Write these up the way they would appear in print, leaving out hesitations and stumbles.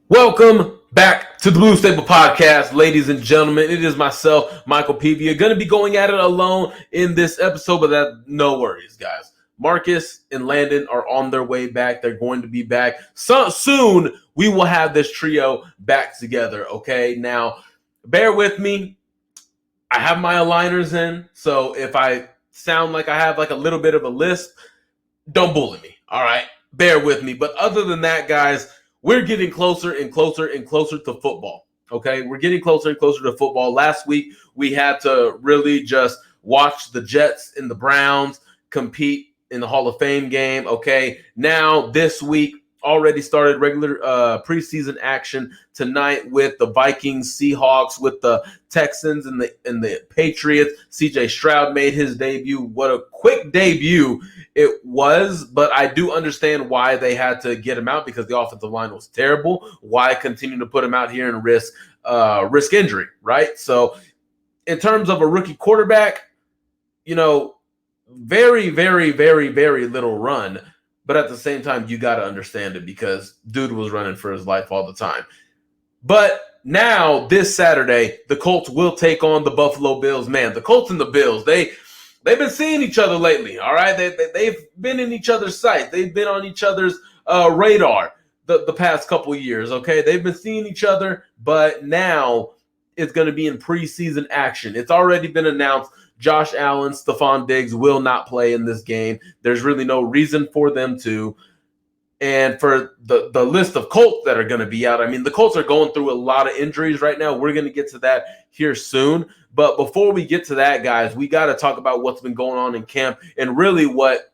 Welcome back to the Blue Staple Podcast, ladies and gentlemen. It is myself, Michael Pevia, going to be going at it alone in this episode, but no worries, guys. Marcus and Landon are on their way back. They're going to be back. So soon, we will have this trio back together, okay? Now, bear with me. I have my aligners in, so if I sound like I have like a little bit of a lisp, don't bully me, all right? Bear with me. But other than that, guys, we're getting closer and closer and closer to football, okay? We're getting closer and closer to football. Last week, we had to really just watch the Jets and the Browns compete in the Hall of Fame game, okay? Now, this week, already started regular preseason action tonight with the Vikings, Seahawks, with the Texans and the Patriots. CJ Stroud made his debut. What a quick debut it was, but I do understand why they had to get him out because the offensive line was terrible. Why continue to put him out here and risk injury, right? So in terms of a rookie quarterback, very, very, very, very little run. But at the same time, you got to understand it because dude was running for his life all the time. But now, this Saturday, the Colts will take on the Buffalo Bills. Man, the Colts and the Bills, they've been seeing each other lately, all right? They've been in each other's sight. They've been on each other's radar the past couple years, okay? They've been seeing each other, but now it's going to be in preseason action. It's already been announced. Josh Allen, Stephon Diggs will not play in this game. There's really no reason for them to. And for the list of Colts that are going to be out, I mean, the Colts are going through a lot of injuries right now. We're going to get to that here soon. But before we get to that, guys, we got to talk about what's been going on in camp and really what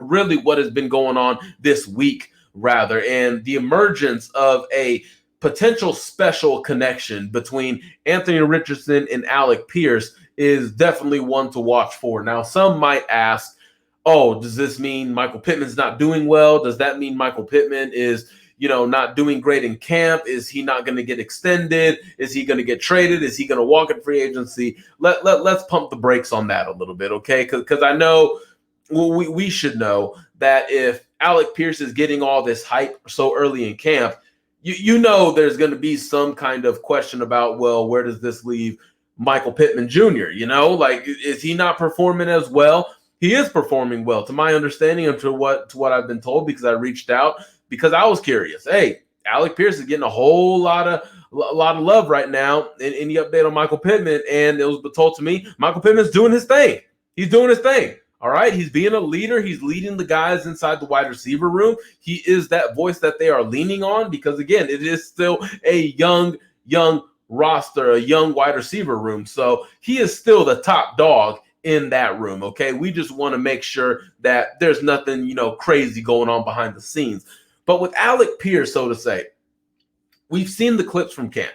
has been going on this week, rather, and the emergence of a potential special connection between Anthony Richardson and Alec Pierce is definitely one to watch for. Now, some might ask, oh, does this mean Michael Pittman's not doing well? Does that mean Michael Pittman is, not doing great in camp? Is he not going to get extended? Is he going to get traded? Is he going to walk in free agency? Let's pump the brakes on that a little bit, okay? Because I know we should know that if Alec Pierce is getting all this hype so early in camp, you know there's going to be some kind of question about, well, where does this leave Michael Pittman Jr.? Is he not performing as well? He is performing well, to my understanding, and to what I've been told, because I reached out because I was curious. Hey, Alec Pierce is getting a whole lot of love right now. Any update on Michael Pittman? And it was told to me Michael Pittman's doing his thing. He's doing his thing. All right, he's being a leader. He's leading the guys inside the wide receiver room. He is that voice that they are leaning on because, again, it is still a young roster, a young wide receiver room. So he is still the top dog in that room, okay? We just want to make sure that there's nothing, crazy going on behind the scenes. But with Alec Pierce, so to say, we've seen the clips from camp,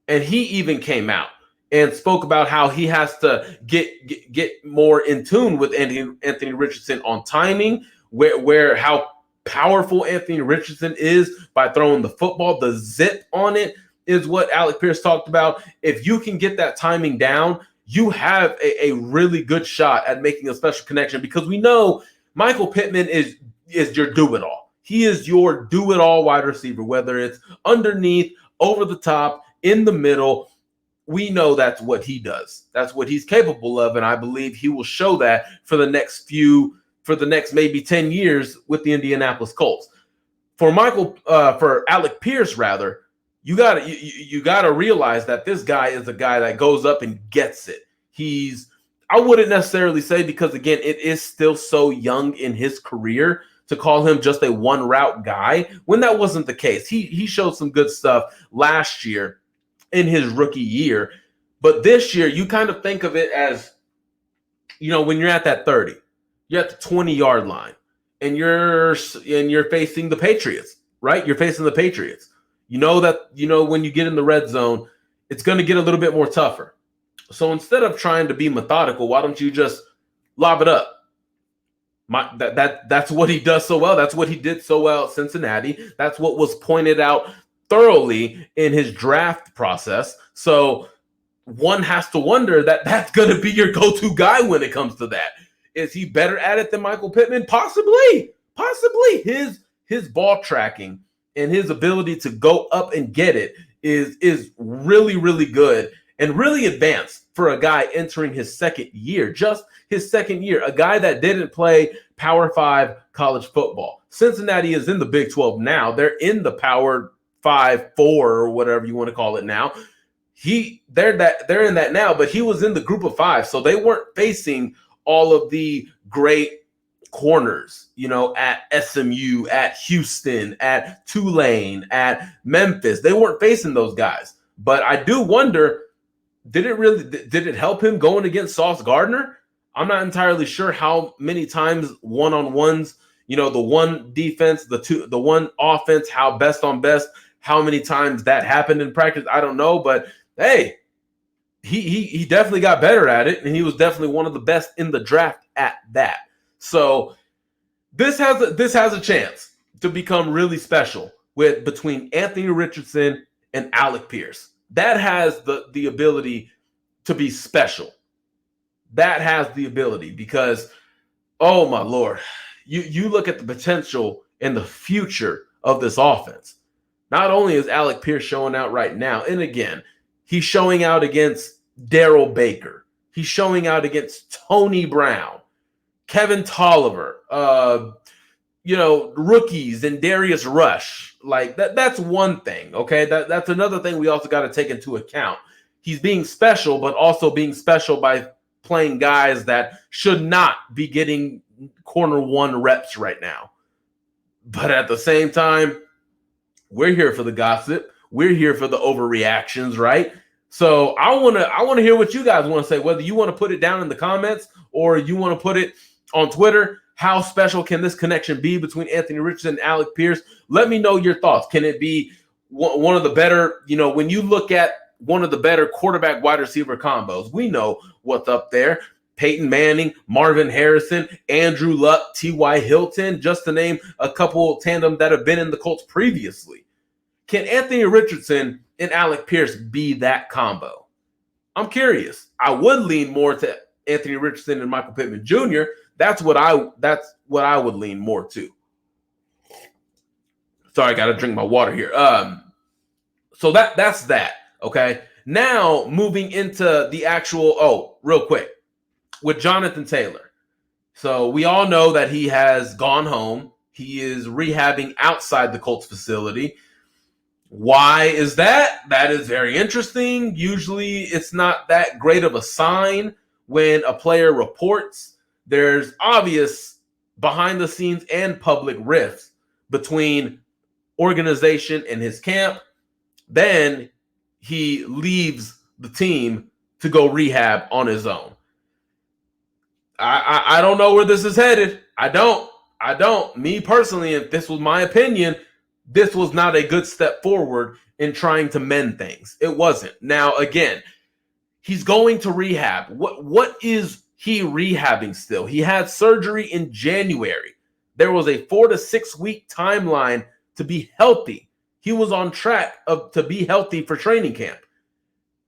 and he even came out and spoke about how he has to get more in tune with Anthony Richardson on timing, where how powerful Anthony Richardson is by throwing the football. The zip on it is what Alec Pierce talked about. If you can get that timing down, you have a really good shot at making a special connection, because we know Michael Pittman is your do-it-all. He is your do-it-all wide receiver, whether it's underneath, over the top, in the middle. We know that's what he does. That's what he's capable of, and I believe he will show that for the next maybe 10 years with the Indianapolis Colts. For Alec Pierce, rather, you gotta realize that this guy is a guy that goes up and gets it. I wouldn't necessarily say, because again, it is still so young in his career, to call him just a one route guy when that wasn't the case. He showed some good stuff last year in his rookie year, but this year you kind of think of it as, when you're at that 30, you're at the 20-yard line, and you're facing the Patriots, right? You're facing the Patriots. When you get in the red zone, it's going to get a little bit more tougher. So instead of trying to be methodical, why don't you just lob it up? That's what he does so well. That's what he did so well at Cincinnati. That's what was pointed out thoroughly in his draft process. So one has to wonder that that's going to be your go-to guy when it comes to that. Is he better at it than Michael Pittman? Possibly. His ball tracking and his ability to go up and get it is really, really good and really advanced for a guy entering his second year, just his second year, a guy that didn't play Power 5 college football. Cincinnati is in the Big 12 now. They're in the Power 5, 4, or whatever you want to call it now. They're in that now, but he was in the group of 5, so they weren't facing all of the great corners, at SMU, at Houston, at Tulane, at Memphis. They weren't facing those guys. But I do wonder, did it help him going against Sauce Gardner? I'm not entirely sure how many times one-on-ones, the one defense, the one offense, how best on best, how many times that happened in practice. I don't know, but hey, he definitely got better at it, and he was definitely one of the best in the draft at that. So this has a chance to become really special between Anthony Richardson and Alec Pierce. That has the ability to be special. That has the ability because, oh my Lord, you look at the potential and the future of this offense. Not only is Alec Pierce showing out right now, and again, he's showing out against Darrell Baker. He's showing out against Tony Brown, Kevin Tolliver, rookies and Darius Rush. Like that's one thing, okay? That's another thing we also got to take into account. He's being special, but also being special by playing guys that should not be getting corner 1 reps right now. But at the same time, we're here for the gossip. We're here for the overreactions, right? So I want to hear what you guys want to say, whether you want to put it down in the comments or you want to put it on Twitter. How special can this connection be between Anthony Richardson and Alec Pierce? Let me know your thoughts. Can it be one of the better, when you look at one of the better quarterback wide receiver combos, we know what's up there. Peyton Manning, Marvin Harrison, Andrew Luck, T.Y. Hilton, just to name a couple tandem that have been in the Colts previously. Can Anthony Richardson and Alec Pierce be that combo? I'm curious. I would lean more to Anthony Richardson and Michael Pittman Jr. That's what I would lean more to. Sorry, I got to drink my water here. So that's that. Okay. Now moving into the actual. Real quick with Jonathan Taylor. So we all know that he has gone home. He is rehabbing outside the Colts facility. Why is that? That is very interesting. Usually it's not that great of a sign when a player reports. There's obvious behind the scenes and public rifts between organization and his camp. Then he leaves the team to go rehab on his own. I don't know where this is headed. I don't. Me personally, if this was my opinion, this was not a good step forward in trying to mend things. It wasn't. Now, again, he's going to rehab. What is he rehabbing still? He had surgery in January. There was a 4 to 6 week timeline to be healthy. He was on track to be healthy for training camp.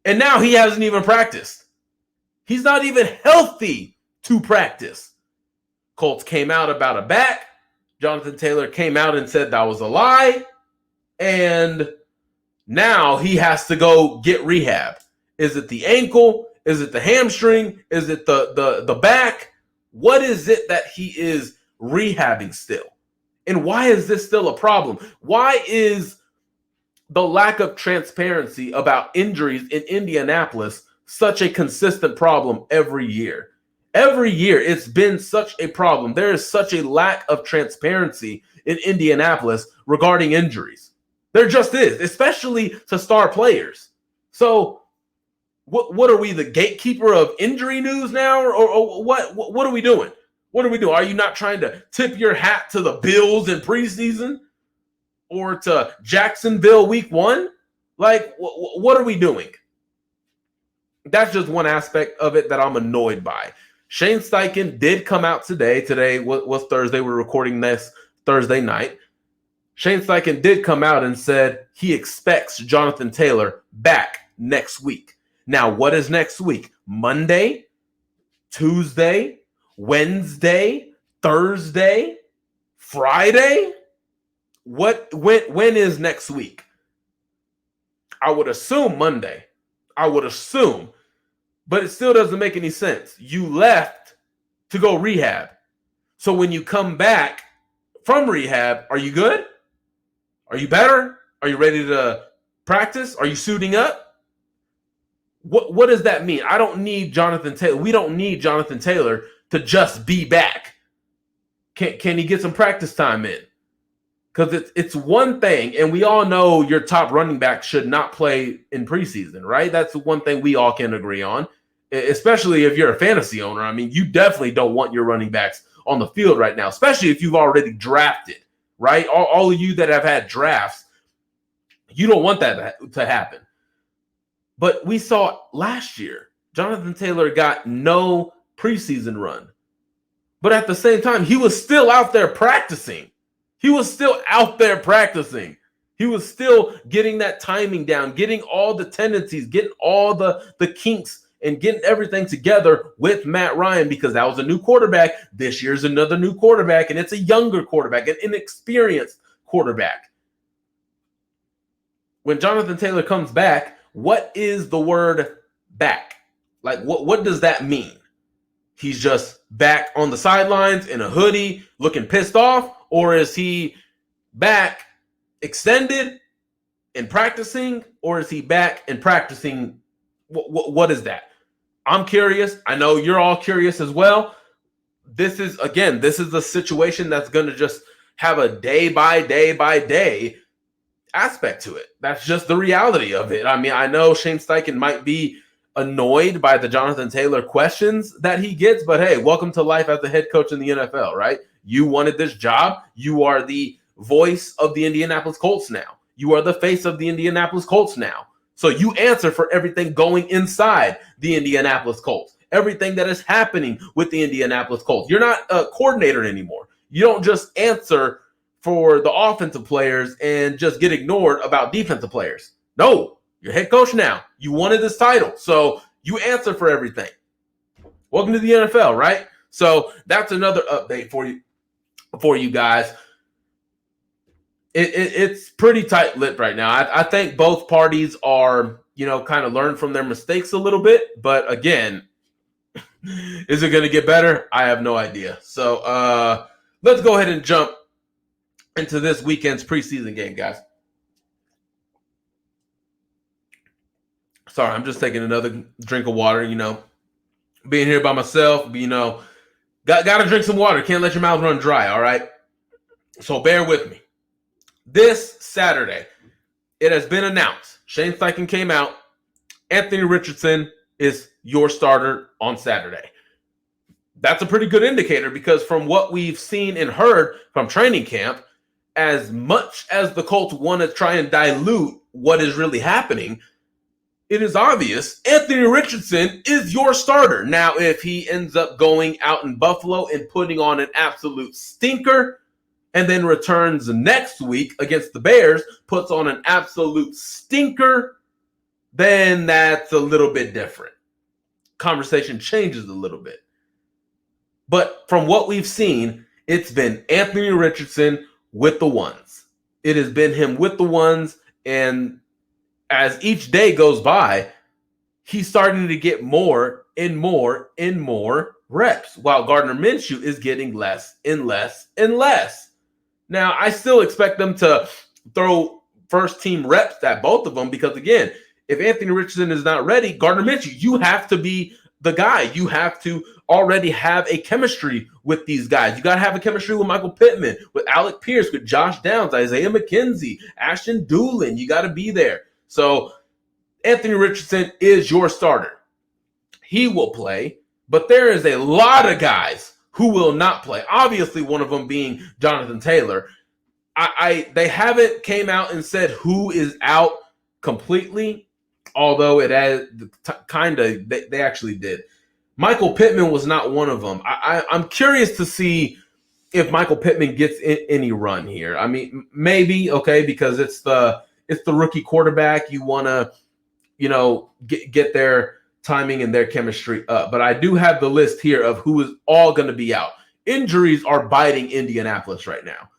And now he hasn't even practiced. He's not even healthy to practice. Colts came out about a back. Jonathan Taylor came out and said that was a lie. And now he has to go get rehab. Is it the ankle? Is it the hamstring? Is it the back? What is it that he is rehabbing still? And why is this still a problem? Why is the lack of transparency about injuries in Indianapolis such a consistent problem every year? Every year, it's been such a problem. There is such a lack of transparency in Indianapolis regarding injuries. There just is, especially to star players. So what are we, the gatekeeper of injury news now? Or what are we doing? What are we doing? Are you not trying to tip your hat to the Bills in preseason? Or to Jacksonville week 1? Like, what are we doing? That's just one aspect of it that I'm annoyed by. Shane Steichen did come out today. Today was Thursday. We're recording this Thursday night. Shane Steichen did come out and said he expects Jonathan Taylor back next week. Now, what is next week? Monday, Tuesday, Wednesday, Thursday, Friday? When is next week? I would assume Monday. I would assume. But it still doesn't make any sense. You left to go rehab. So when you come back from rehab, are you good? Are you better? Are you ready to practice? Are you suiting up? What does that mean? I don't need Jonathan Taylor. We don't need Jonathan Taylor to just be back. Can he get some practice time in? Because it's one thing, and we all know your top running back should not play in preseason, right? That's one thing we all can agree on, especially if you're a fantasy owner. I mean, you definitely don't want your running backs on the field right now, especially if you've already drafted, right? All of you that have had drafts, you don't want that to happen. But we saw last year, Jonathan Taylor got no preseason run. But at the same time, he was still out there practicing. He was still getting that timing down, getting all the tendencies, getting all the kinks, and getting everything together with Matt Ryan, because that was a new quarterback. This year's another new quarterback, and it's a younger quarterback, an inexperienced quarterback. When Jonathan Taylor comes back, what is the word back? Like, what does that mean? He's just back on the sidelines in a hoodie looking pissed off? Or is he back extended and practicing? Or is he back and practicing? What is that? I'm curious. I know you're all curious as well. This is the situation that's going to just have a day by day aspect to it. That's just the reality of it. I mean, I know Shane Steichen might be annoyed by the Jonathan Taylor questions that he gets, but hey, welcome to life as the head coach in the NFL, right? You wanted this job. You are the voice of the Indianapolis Colts now. You are the face of the Indianapolis Colts now. So you answer for everything going inside the Indianapolis Colts, everything that is happening with the Indianapolis Colts. You're not a coordinator anymore. You don't just answer for the offensive players and just get ignored about defensive players. No, you're head coach now. You wanted this title, so you answer for everything. Welcome to the NFL, right? So that's another update for you guys. It's pretty tight-lipped right now. I think both parties are, kind of learn from their mistakes a little bit. But again, is it going to get better? I have no idea. So let's go ahead and jump into this weekend's preseason game, guys. Sorry, I'm just taking another drink of water, being here by myself, got to drink some water. Can't let your mouth run dry, all right? So bear with me. This Saturday, it has been announced. Shane Steichen came out. Anthony Richardson is your starter on Saturday. That's a pretty good indicator, because from what we've seen and heard from training camp, as much as the Colts want to try and dilute what is really happening, it is obvious Anthony Richardson is your starter. Now, if he ends up going out in Buffalo and putting on an absolute stinker, and then returns next week against the Bears, puts on an absolute stinker, then that's a little bit different. Conversation changes a little bit. But from what we've seen, it's been Anthony Richardson with the ones. It has been him with the ones, and as each day goes by, he's starting to get more and more and more reps, while Gardner Minshew is getting less and less and less. Now, I still expect them to throw first-team reps at both of them, because, again, if Anthony Richardson is not ready, Gardner Minshew, you have to be the guy. You have to already have a chemistry with these guys. You got to have a chemistry with Michael Pittman, with Alec Pierce, with Josh Downs, Isaiah McKenzie, Ashton Doolin. You got to be there. So Anthony Richardson is your starter. He will play, but there is a lot of guys who will not play. Obviously, one of them being Jonathan Taylor. They haven't came out and said who is out completely, although it had they actually did. Michael Pittman was not one of them. I'm curious to see if Michael Pittman gets any run here. I mean, maybe, okay, because it's the rookie quarterback. You want to, get their timing and their chemistry up. But I do have the list here of who is all going to be out. Injuries are biting Indianapolis right now.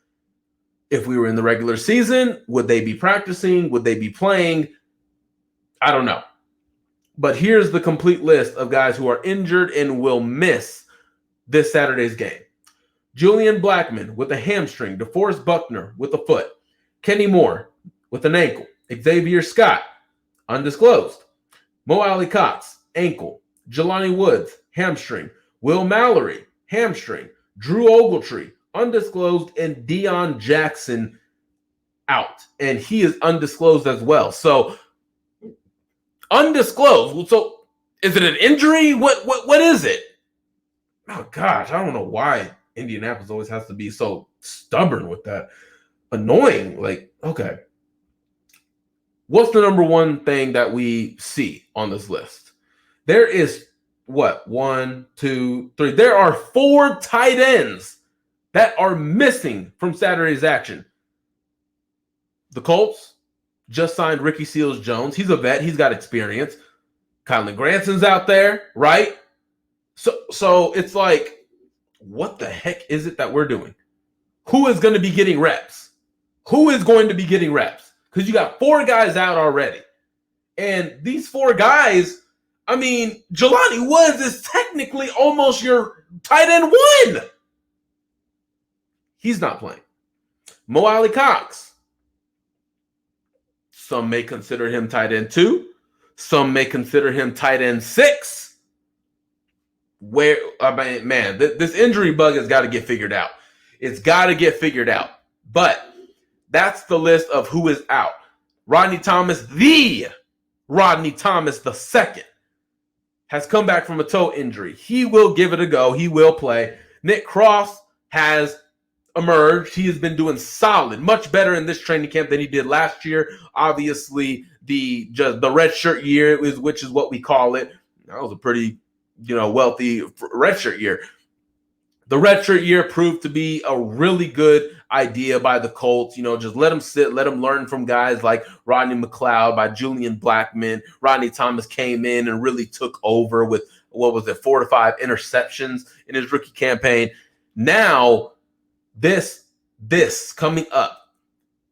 If we were in the regular season, would they be practicing? Would they be playing? I don't know. But here's the complete list of guys who are injured and will miss this Saturday's game. Julian Blackmon with a hamstring. DeForest Buckner with a foot. Kenny Moore with an ankle. Xavier Scott, undisclosed. Mo Alley Cox, ankle. Jelani Woods, hamstring. Will Mallory, hamstring. Drew Ogletree, undisclosed. And Deion Jackson out. And he is undisclosed as well. So, undisclosed. So, is it an injury? What is it? Oh, gosh, I don't know why Indianapolis always has to be so stubborn with that. Annoying. Like, okay. What's the number one thing that we see on this list? There is, what, 1, 2, 3. There are 4 tight ends that are missing from Saturday's action. The Colts just signed Ricky Seals-Jones. He's a vet. He's got experience. Kylan Granson's out there, right? So it's like, what the heck is it that we're doing? Who is going to be getting reps? Who is going to be getting reps? Because you got 4 guys out already. And these 4 guys, I mean, Jelani Woods is technically almost your tight end 1. He's not playing. Mo Alley Cox. Some may consider him tight end 2. Some may consider him tight end 6. Where, I mean, man, this injury bug has got to get figured out. It's got to get figured out. But that's the list of who is out. Rodney Thomas, the Rodney Thomas II, has come back from a toe injury. He will give it a go. He will play. Nick Cross has emerged. He has been doing solid, much better in this training camp than he did last year. Obviously, the red shirt year, which is what we call it. That was a pretty, wealthy red shirt year. The red shirt year proved to be a really good idea by the Colts. Just let them sit, let them learn from guys like Rodney McLeod, by Julian Blackmon. Rodney Thomas came in and really took over with, 4 to 5 interceptions in his rookie campaign. Now, this coming up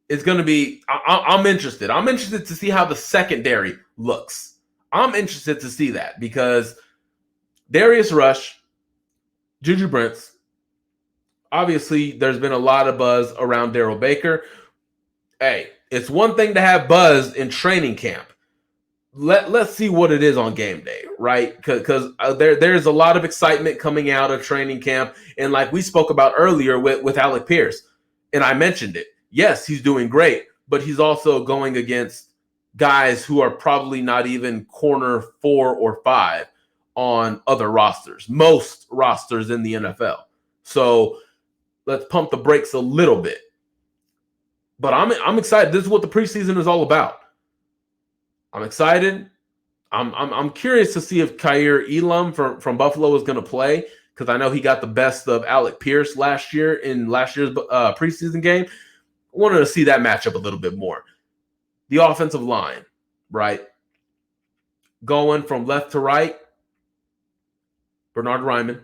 is going to be, I'm interested. I'm interested to see how the secondary looks. I'm interested to see that because Darius Rush, Juju Brents, obviously there's been a lot of buzz around Darrell Baker. Hey, it's one thing to have buzz in training camp. Let's see what it is on game day, right? Because there's a lot of excitement coming out of training camp. And like we spoke about earlier with Alec Pierce, and I mentioned it. Yes, he's doing great, but he's also going against guys who are probably not even corner 4 or 5 on other rosters, most rosters in the NFL. So let's pump the brakes a little bit. But I'm excited. This is what the preseason is all about. I'm excited. I'm curious to see if Kaiir Elam from Buffalo is going to play because I know he got the best of Alec Pierce last year in last year's preseason game. I wanted to see that matchup a little bit more. The offensive line, right? Going from left to right, Bernard Ryman,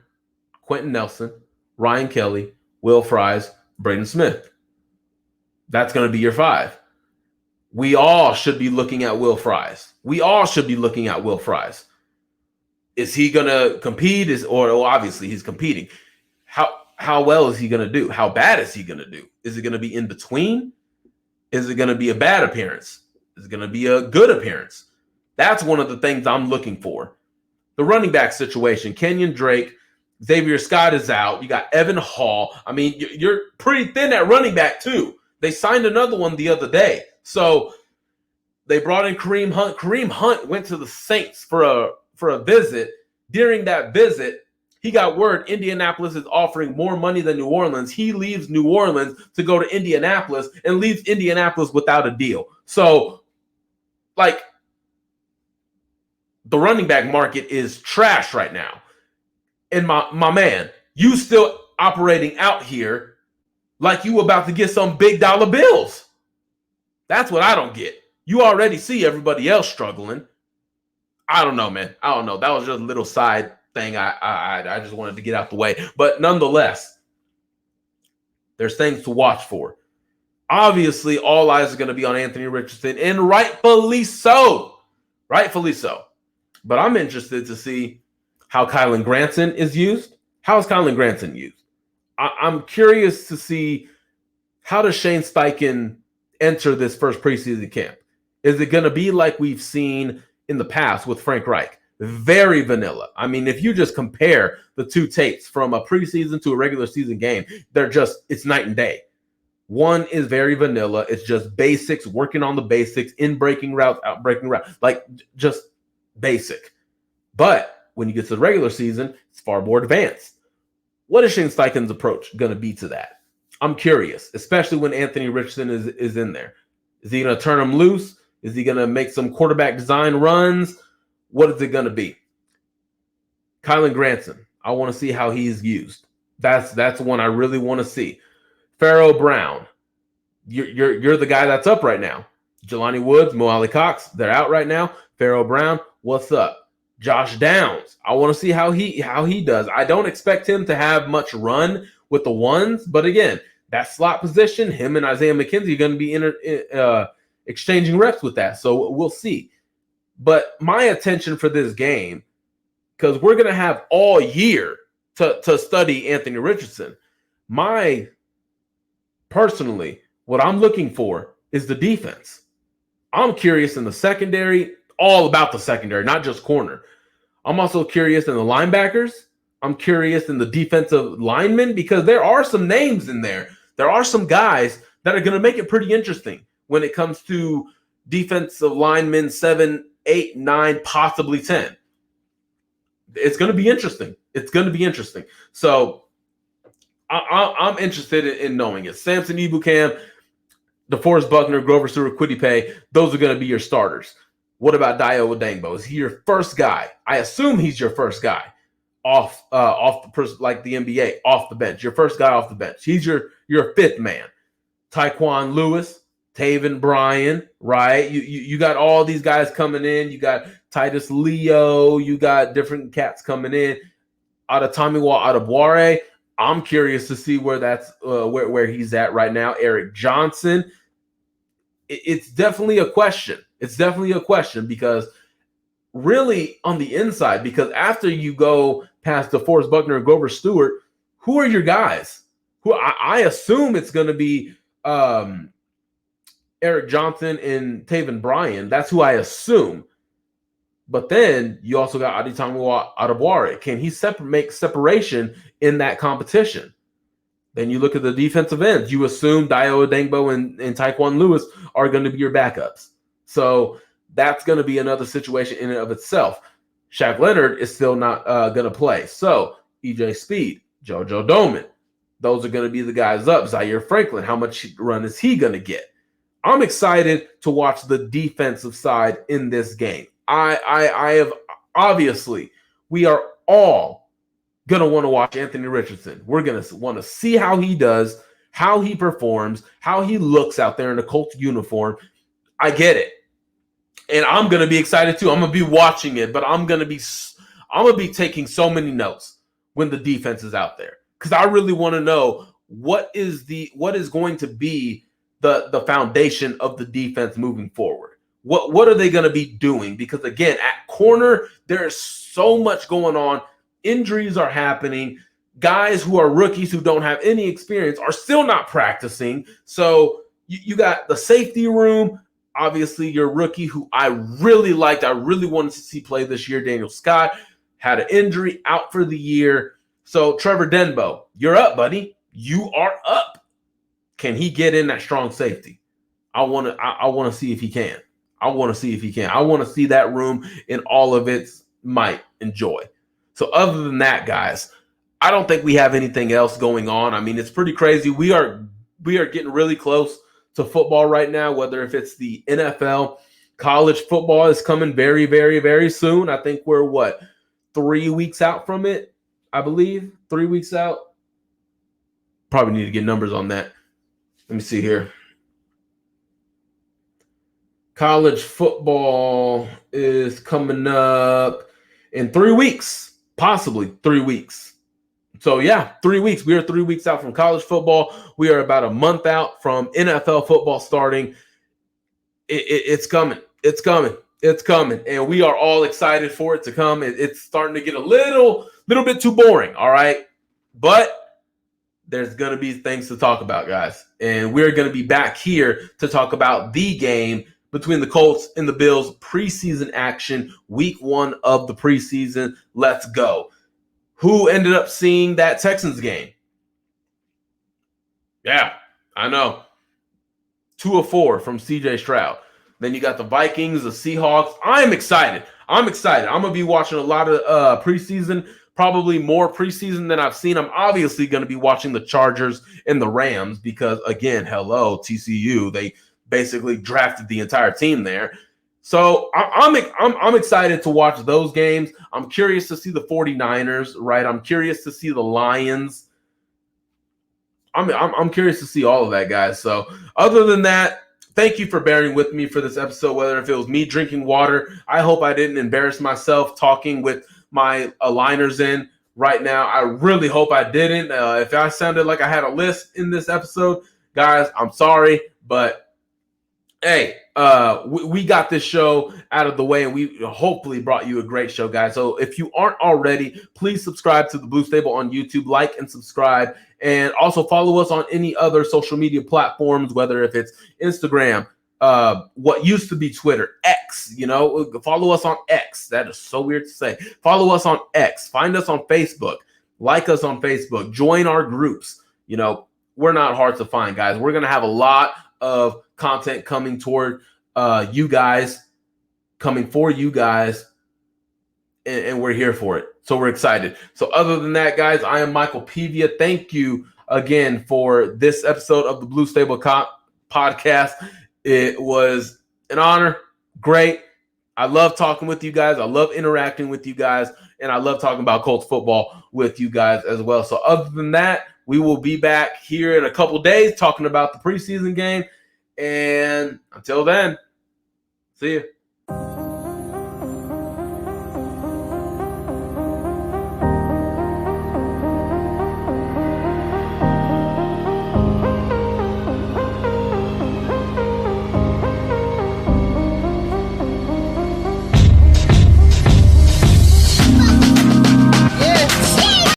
Quentin Nelson, Ryan Kelly, Will Fries, Braden Smith. That's going to be your 5. We all should be looking at Will Fries. Is he going to compete? Obviously he's competing. How well is he going to do? How bad is he going to do? Is it going to be in between? Is it going to be a bad appearance? Is it going to be a good appearance? That's one of the things I'm looking for. The running back situation, Kenyon Drake, Xavier Scott is out. You got Evan Hall. I mean, you're pretty thin at running back too. They signed another one the other day. So they brought in Kareem Hunt. Kareem Hunt went to the Saints for a visit. During that visit, he got word Indianapolis is offering more money than New Orleans. He leaves New Orleans to go to Indianapolis and leaves Indianapolis without a deal. So, like, the running back market is trash right now. And my man, you still operating out here like you about to get some big dollar bills. That's what I don't get. You already see everybody else struggling. I don't know, man. I don't know. That was just a little side thing I just wanted to get out the way. But nonetheless, there's things to watch for. Obviously, all eyes are going to be on Anthony Richardson, and rightfully so. Rightfully so. But I'm interested to see how Kylan Granson is used. How is Kylan Granson used? I'm curious to see, how does Shane Steichen enter this first preseason camp? Is it going to be like we've seen in the past with Frank Reich? Very vanilla. I mean, if you just compare the two tapes from a preseason to a regular season game, it's night and day. One is very vanilla. It's just basics, working on the basics, in breaking routes, out breaking routes, like just basic. But when you get to the regular season, it's far more advanced. What is Shane Steichen's approach going to be to that? I'm curious, especially when Anthony Richardson is in there. Is he going to turn him loose? Is he going to make some quarterback design runs? What is it going to be? Kylan Granson, I want to see how he's used. That's one I really want to see. Pharaoh Brown, you're the guy that's up right now. Jelani Woods, Mo Ali Cox, they're out right now. Pharaoh Brown, what's up? Josh Downs, I want to see how he does. I don't expect him to have much run with the ones, but again, that slot position, him and Isaiah McKenzie are going to be exchanging reps with that. So we'll see. But my attention for this game, because we're going to have all year to study Anthony Richardson. Personally, what I'm looking for is the defense. I'm curious in the secondary, all about the secondary, not just corner. I'm also curious in the linebackers. I'm curious in the defensive linemen, because there are some names in there. There are some guys that are going to make it pretty interesting when it comes to defensive linemen 7, 8, 9, possibly 10. It's going to be interesting. It's going to be interesting. So I'm interested in knowing it. Samson Ebukam, DeForest Buckner, Grover Stewart, Kwity Paye, those are going to be your starters. What about Dayo Odeyingbo? Is he your first guy? I assume he's your first guy off the like the NBA, off the bench. Your first guy off the bench. He's your fifth man. Tyquan Lewis, Taven Bryan, right? You got all these guys coming in. You got Titus Leo. You got different cats coming in. Adetomiwa Adebawore. I'm curious to see where that's where he's at right now. Eric Johnson. It's definitely a question. It's definitely a question, because really on the inside, because after you go past DeForest Buckner and Grover Stewart, who are your guys? Who I assume it's going to be Eric Johnson and Taven Bryan. That's who I assume. But then you also got Adetomiwa Adebawore. Can he make separation in that competition? Then you look at the defensive ends. You assume Dayo Odeyingbo and Tyquan Lewis are going to be your backups. So that's going to be another situation in and of itself. Shaq Leonard is still not going to play. So EJ Speed, JoJo Domann, those are going to be the guys up. Zaire Franklin, how much run is he going to get? I'm excited to watch the defensive side in this game. I have, obviously, we are all going to want to watch Anthony Richardson. We're going to want to see how he does, how he performs, how he looks out there in the Colts uniform. I get it. And I'm going to be excited too. I'm going to be watching it, but I'm going to be taking so many notes when the defense is out there, because I really want to know what is going to be the foundation of the defense moving forward. What are they going to be doing? Because again, at corner, there is so much going on. Injuries are happening. Guys who are rookies who don't have any experience are still not practicing. So you got the safety room. Obviously, your rookie who I really liked, I really wanted to see play this year, Daniel Scott, had an injury, out for the year. So Trevor Denbo, you're up, buddy. You are up. Can he get in that strong safety? I want to see if he can. I want to see that room in all of its might and joy. So other than that, guys, I don't think we have anything else going on. I mean, it's pretty crazy. We are getting really close to football right now, whether if it's the NFL, college football is coming very, very, very soon. I think we're 3 weeks out from it, I believe. 3 weeks out. Probably need to get numbers on that. Let me see here. College football is coming up in 3 weeks, possibly 3 weeks. So, yeah, 3 weeks. We are 3 weeks out from college football. We are about a month out from NFL football starting. It's coming. It's coming. It's coming. And we are all excited for it to come. It's starting to get a little bit too boring, all right? But there's going to be things to talk about, guys. And we're going to be back here to talk about the game between the Colts and the Bills, preseason action, week 1 of the preseason. Let's go. Who ended up seeing that Texans game? Yeah, I know. 2 of 4 from CJ Stroud. Then you got the Vikings, the Seahawks. I'm excited. I'm going to be watching a lot of preseason, probably more preseason than I've seen. I'm obviously going to be watching the Chargers and the Rams because, again, hello, TCU. They basically drafted the entire team there. So I'm excited to watch those games. I'm curious to see the 49ers, right? I'm curious to see the Lions. I'm curious to see all of that, guys. So other than that, thank you for bearing with me for this episode, whether if it was me drinking water. I hope I didn't embarrass myself talking with my aligners in right now. I really hope I didn't. If I sounded like I had a list in this episode, guys, I'm sorry. But hey, we got this show out of the way, and we hopefully brought you a great show, guys. So if you aren't already, please subscribe to the Blue Stable on YouTube, like and subscribe, and also follow us on any other social media platforms, whether if it's Instagram, what used to be Twitter, X, follow us on X. That is so weird to say. Follow us on X. Find us on Facebook. Like us on Facebook. Join our groups. We're not hard to find, guys. We're going to have a lot of content coming toward you guys, coming for you guys, and we're here for it. So we're excited. So other than that, guys, I am Michael Pevia. Thank you again for this episode of the Blue Stable podcast. It was an honor. Great. I love talking with you guys. I love interacting with you guys. And I love talking about Colts football with you guys as well. So other than that, we will be back here in a couple days talking about the preseason game. And until then, see you.